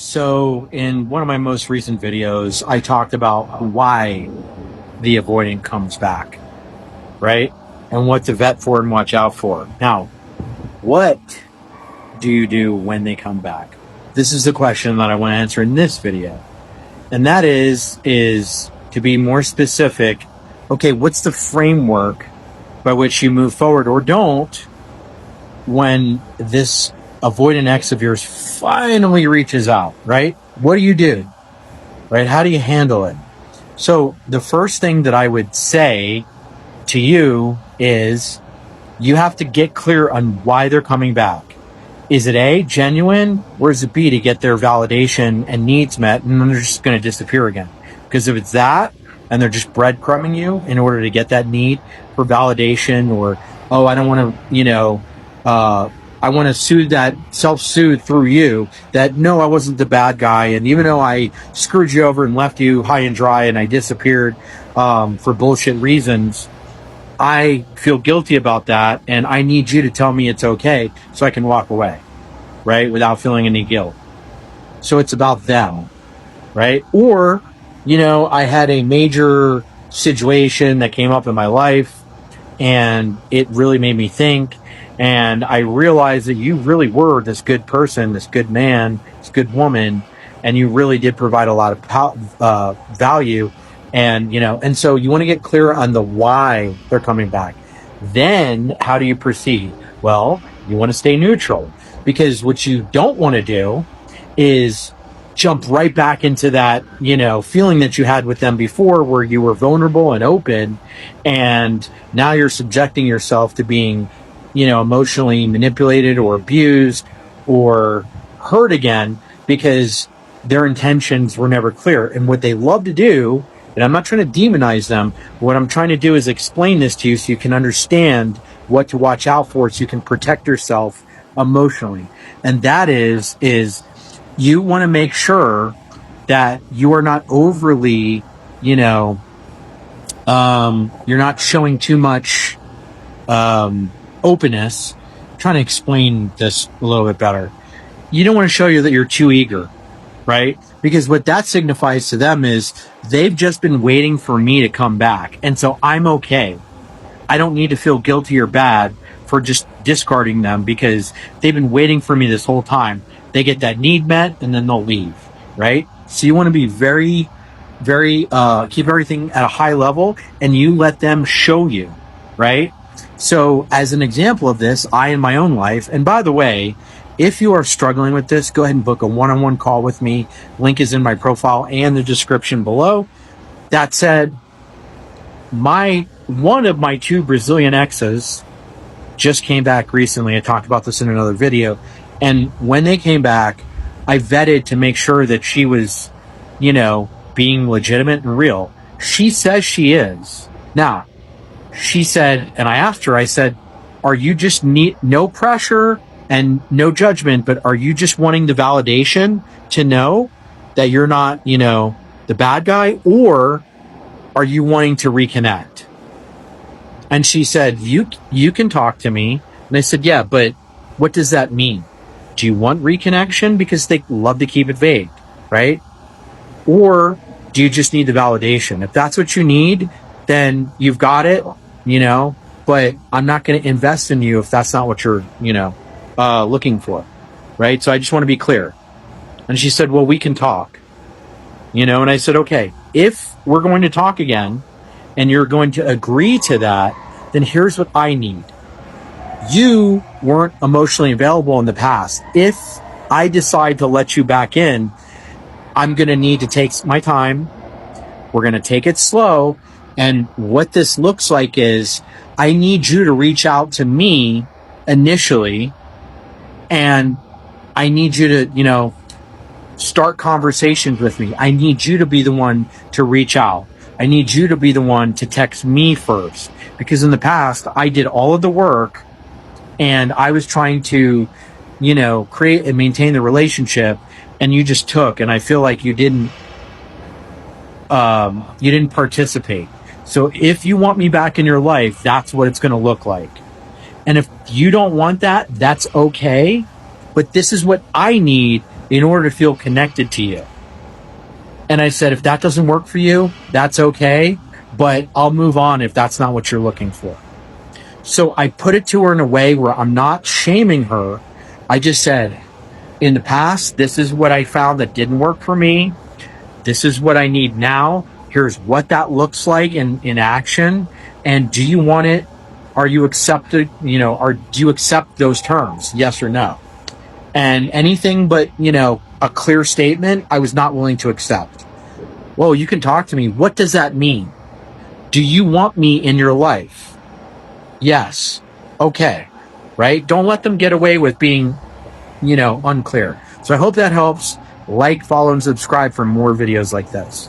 So, in one of my most recent videos, I talked about why the avoidant comes back, right? And what to vet for and watch out for. Now, what do you do when they come back? This is the question that I want to answer in this video. And that is to be more specific, okay, what's the framework by which you move forward or don't when this avoidant ex of yours finally reaches out, right? What do you do, right? How do you handle it? So the first thing that I would say to you is you have to get clear on why they're coming back. Is it A, genuine, or is it B, to get their validation and needs met, and then they're just going to disappear again? Because if it's that, and they're just breadcrumbing you in order to get that need for validation, or, oh, I don't want to, I want to soothe that, self-soothe through you, that no, I wasn't the bad guy, and even though I screwed you over and left you high and dry and I disappeared for bullshit reasons, I feel guilty about that, and I need you to tell me it's okay so I can walk away, right, without feeling any guilt. So it's about them, right? Or, I had a major situation that came up in my life, and it really made me think, and I realized that you really were this good person, this good man, this good woman, and you really did provide a lot of value. And so you want to get clear on the why they're coming back. Then how do you proceed? Well, you want to stay neutral, because what you don't want to do is jump right back into that, feeling that you had with them before, where you were vulnerable and open, and now you're subjecting yourself to being, emotionally manipulated or abused or hurt again, because their intentions were never clear. And what they love to do, and I'm not trying to demonize them, what I'm trying to do is explain this to you so you can understand what to watch out for, so you can protect yourself emotionally. And that is you want to make sure that you are not overly, you're not showing too much openness. I'm trying to explain this a little bit better. You don't want to show you that you're too eager, right? Because what that signifies to them is they've just been waiting for me to come back. And so I'm okay. I don't need to feel guilty or bad for just discarding them, because they've been waiting for me this whole time. They get that need met and then they'll leave, right? So you want to be very, very, keep everything at a high level, and you let them show you, right? So as an example of this, in my own life, and by the way, if you are struggling with this, go ahead and book a one-on-one call with me. Link is in my profile and the description below. That said, one of my two Brazilian exes just came back recently. I talked about this in another video. And when they came back, I vetted to make sure that she was, being legitimate and real. She says she is. Now, she said, and I asked her, I said, are you just no pressure and no judgment, but are you just wanting the validation to know that you're not, the bad guy, or are you wanting to reconnect? And she said, you can talk to me. And I said, yeah, but what does that mean? Do you want reconnection? Because they love to keep it vague, right? Or do you just need the validation? If that's what you need, then you've got it, but I'm not going to invest in you if that's not what you're, looking for, right? So I just want to be clear. And she said, well, we can talk, and I said, okay, if we're going to talk again and you're going to agree to that, then here's what I need. You weren't emotionally available in the past. If I decide to let you back in, I'm going to need to take my time. We're going to take it slow. And what this looks like is I need you to reach out to me initially, and I need you to, start conversations with me. I need you to be the one to reach out. I need you to be the one to text me first, because in the past I did all of the work and I was trying to, create and maintain the relationship, and you just took, and I feel like you didn't participate. So if you want me back in your life, that's what it's going to look like. And if you don't want that, that's okay. But this is what I need in order to feel connected to you. And I said, if that doesn't work for you, that's okay, but I'll move on if that's not what you're looking for. So I put it to her in a way where I'm not shaming her. I just said, in the past, this is what I found that didn't work for me. This is what I need now. Here's what that looks like in action. And do you want it? Are you accepted? Or do you accept those terms? Yes or no? And anything but, a clear statement, I was not willing to accept. Well, you can talk to me. What does that mean? Do you want me in your life? Yes. Okay. Right? Don't let them get away with being, unclear. So I hope that helps. Like, follow, and subscribe for more videos like this.